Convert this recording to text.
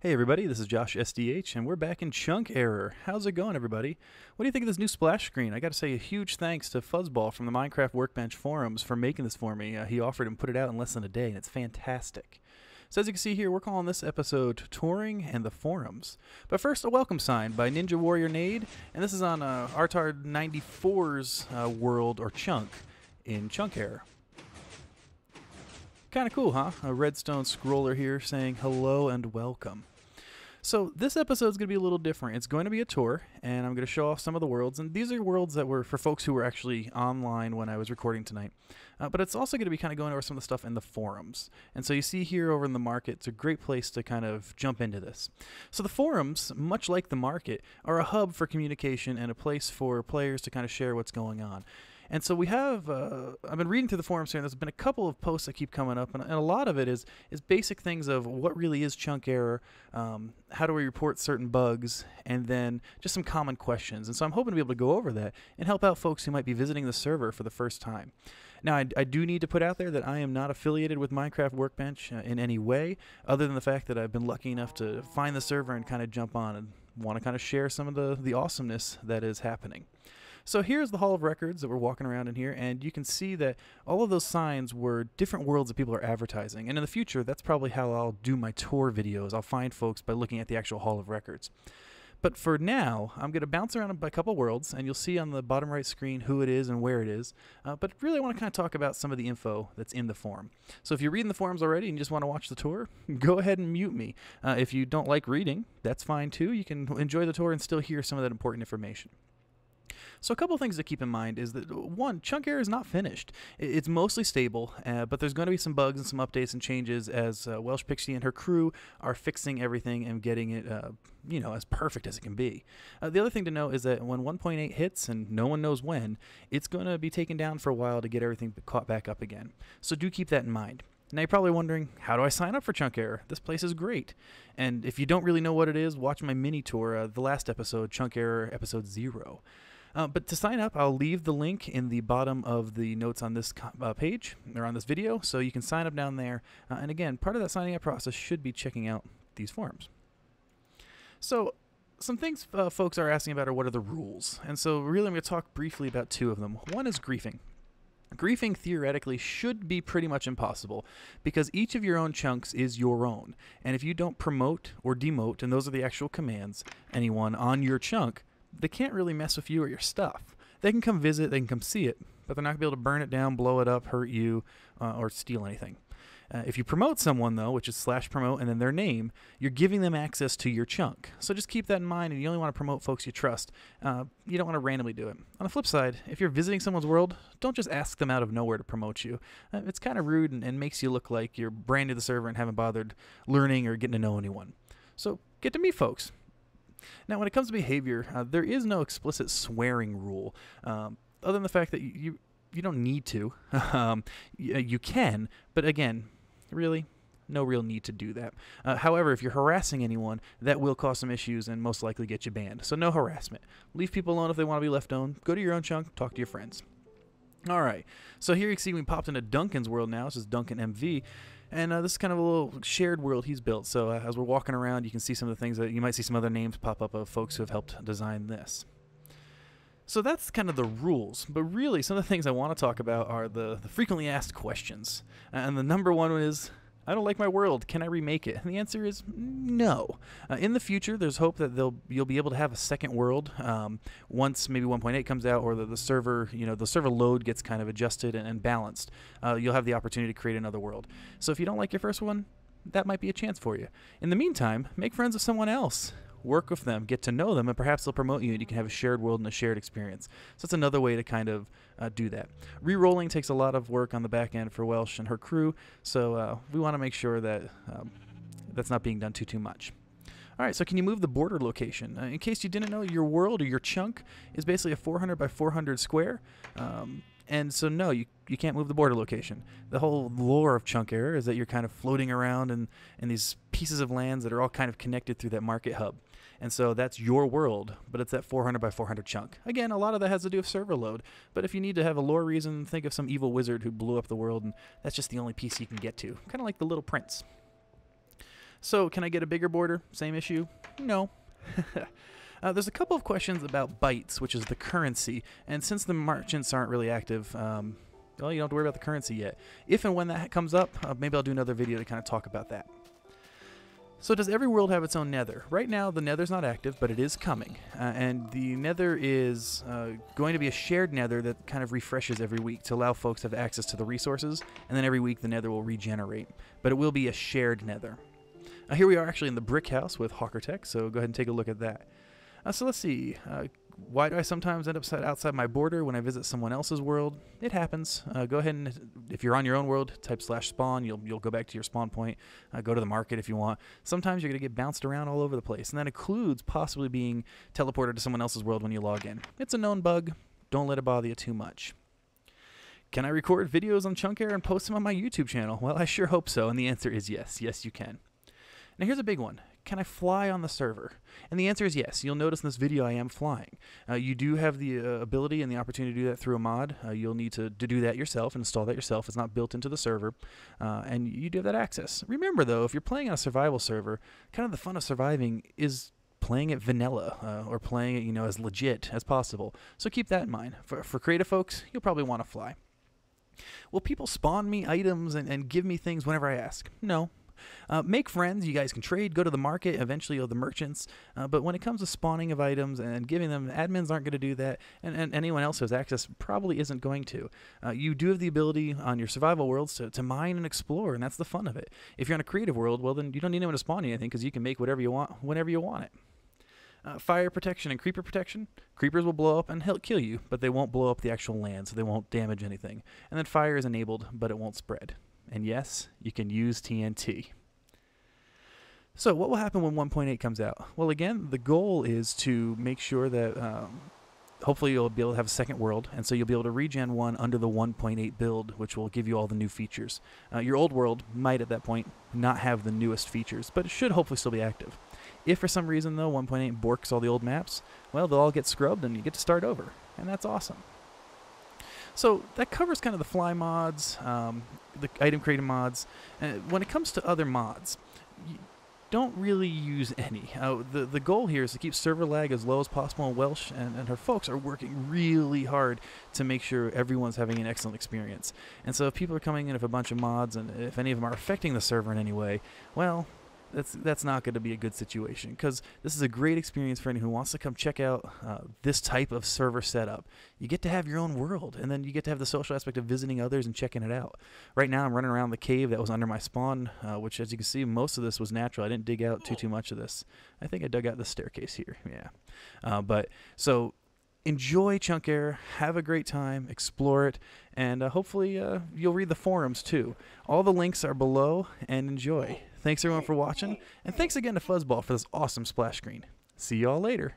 Hey everybody, this is Josh SDH, and we're back in Chunk Error. How's it going, everybody? What do you think of this new splash screen? I gotta say a huge thanks to Fuzzball from the Minecraft Workbench forums for making this for me. He offered and put it out in less than a day, and it's fantastic. So as you can see here, we're calling this episode Touring and the Forums. But first, a welcome sign by Ninja Warrior Nade, and this is on Artard 94's world, or Chunk, in Chunk Error. Kind of cool, huh? A redstone scroller here saying hello and welcome. So this episode is going to be a little different. It's going to be a tour, and I'm going to show off some of the worlds. And these are worlds that were for folks who were actually online when I was recording tonight. But it's also going to be kind of going over some of the stuff in the forums. And so you see here over in the market, it's a great place to kind of jump into this. So the forums, much like the market, are a hub for communication and a place for players to kind of share what's going on. And so we have, I've been reading through the forums here, and there's been a couple of posts that keep coming up, and a lot of it is basic things of what really is chunk error, how do we report certain bugs, and then just some common questions. And so I'm hoping to be able to go over that and help out folks who might be visiting the server for the first time. Now, I do need to put out there that I am not affiliated with Minecraft Workbench in any way, other than the fact that I've been lucky enough to find the server and kind of jump on and want to kind of share some of the awesomeness that is happening. So here's the Hall of Records that we're walking around in here, and you can see that all of those signs were different worlds that people are advertising. And in the future, that's probably how I'll do my tour videos. I'll find folks by looking at the actual Hall of Records. But for now, I'm going to bounce around by a couple worlds, and you'll see on the bottom right screen who it is and where it is. But really, I want to kind of talk about some of the info that's in the forum. So if you're reading the forums already and you just want to watch the tour, go ahead and mute me. If you don't like reading, that's fine too. You can enjoy the tour and still hear some of that important information. So a couple of things to keep in mind is that, one, Chunk Error is not finished. It's mostly stable, but there's going to be some bugs and some updates and changes as Welsh Pixie and her crew are fixing everything and getting it, as perfect as it can be. The other thing to know is that when 1.8 hits, and no one knows when, it's going to be taken down for a while to get everything caught back up again. So do keep that in mind. Now you're probably wondering, how do I sign up for Chunk Error? This place is great. And if you don't really know what it is, watch my mini tour, the last episode, Chunk Error Episode 0. But to sign up, I'll leave the link in the bottom of the notes on this page, or on this video, so you can sign up down there. And again, part of that signing up process should be checking out these forums. So, some things folks are asking about are what are the rules. And so really I'm going to talk briefly about two of them. One is griefing. Griefing theoretically should be pretty much impossible because each of your own chunks is your own. And if you don't promote or demote, and those are the actual commands, anyone on your chunk, they can't really mess with you or your stuff. They can come visit, they can come see it, but they're not going to be able to burn it down, blow it up, hurt you, or steal anything. If you promote someone, though, which is /promote and then their name, you're giving them access to your chunk. So just keep that in mind, and you only want to promote folks you trust. You don't want to randomly do it. On the flip side, if you're visiting someone's world, don't just ask them out of nowhere to promote you. It's kind of rude and makes you look like you're brand new to the server and haven't bothered learning or getting to know anyone. So get to meet folks. Now, when it comes to behavior, there is no explicit swearing rule, other than the fact that you don't need to. You can, but again, really, no real need to do that. However, if you're harassing anyone, that will cause some issues and most likely get you banned. So no harassment. Leave people alone if they want to be left alone. Go to your own chunk, talk to your friends. All right, so here you can see we popped into Duncan's world now. This is Duncan MV. And this is kind of a little shared world he's built. So as we're walking around, you can see some of the things that you might see some other names pop up of folks who have helped design this. So that's kind of the rules. But really, some of the things I want to talk about are the frequently asked questions. And the number one is, I don't like my world. Can I remake it? And the answer is no. In the future, there's hope that you'll be able to have a second world once maybe 1.8 comes out, or the server, the server load gets kind of adjusted and balanced. You'll have the opportunity to create another world. So if you don't like your first one, that might be a chance for you. In the meantime, make friends with someone else. Work with them, get to know them, and perhaps they'll promote you and you can have a shared world and a shared experience. So that's another way to kind of do that. Rerolling takes a lot of work on the back end for Welsh and her crew, so we want to make sure that that's not being done too much. All right, so can you move the border location? In case you didn't know, your world or your chunk is basically a 400 by 400 square. And so no, you can't move the border location. The whole lore of Chunk Error is that you're kind of floating around in these pieces of lands that are all kind of connected through that market hub. And so that's your world, but it's that 400 by 400 chunk. Again, a lot of that has to do with server load, but if you need to have a lore reason, think of some evil wizard who blew up the world, and that's just the only piece you can get to. Kind of like the Little Prince. So can I get a bigger border? Same issue? No. There's a couple of questions about bytes, which is the currency, and since the merchants aren't really active, well, you don't have to worry about the currency yet. If and when that comes up, maybe I'll do another video to kind of talk about that. So does every world have its own nether? Right now, the nether's not active, but it is coming. And the nether is going to be a shared nether that kind of refreshes every week to allow folks to have access to the resources, and then every week the nether will regenerate. But it will be a shared nether. Here we are actually in the brick house with Hawker Tech, so go ahead and take a look at that. So let's see. Why do I sometimes end up outside my border when I visit someone else's world? It happens. Go ahead and, if you're on your own world, type /spawn. You'll go back to your spawn point. Go to the market if you want. Sometimes you're going to get bounced around all over the place, and that includes possibly being teleported to someone else's world when you log in. It's a known bug. Don't let it bother you too much. Can I record videos on Chunkair and post them on my YouTube channel? Well, I sure hope so, and the answer is yes. Yes, you can. Now here's a big one. Can I fly on the server? And the answer is yes. You'll notice in this video I am flying. You do have the ability and the opportunity to do that through a mod. You'll need to do that yourself and install that yourself. It's not built into the server. And you do have that access. Remember though, if you're playing on a survival server, kind of the fun of surviving is playing it vanilla or playing it, as legit as possible. So keep that in mind. For creative folks, you'll probably want to fly. Will people spawn me items and give me things whenever I ask? No. Make friends, you guys can trade, go to the market, eventually you'll the merchants, but when it comes to spawning of items and giving them, admins aren't going to do that, and anyone else who has access probably isn't going to. You do have the ability on your survival worlds to mine and explore, and that's the fun of it. If you're on a creative world, well then you don't need anyone to spawn you anything because you can make whatever you want whenever you want it. Fire protection and creeper protection. Creepers will blow up and kill you, but they won't blow up the actual land, so they won't damage anything. And then fire is enabled, but it won't spread. And yes, you can use TNT. So what will happen when 1.8 comes out? Well, again, the goal is to make sure that hopefully you'll be able to have a second world, and so you'll be able to regen one under the 1.8 build, which will give you all the new features. Your old world might at that point not have the newest features, but it should hopefully still be active. If for some reason, though, 1.8 borks all the old maps, well, they'll all get scrubbed and you get to start over, and that's awesome. So that covers kind of the fly mods, the item creating mods. When it comes to other mods, you don't really use any. The goal here is to keep server lag as low as possible, and Welsh and her folks are working really hard to make sure everyone's having an excellent experience. And so if people are coming in with a bunch of mods, and if any of them are affecting the server in any way, well, that's not going to be a good situation, because this is a great experience for anyone who wants to come check out this type of server setup. You get to have your own world, and then you get to have the social aspect of visiting others and checking it out. Right now I'm running around the cave that was under my spawn, which, as you can see, most of this was natural. I didn't dig out too much of this. I think I dug out the staircase here, yeah. So enjoy Chunkair, have a great time, explore it, and hopefully you'll read the forums too. All the links are below, and enjoy. Thanks everyone for watching, and thanks again to Fuzzball for this awesome splash screen. See y'all later.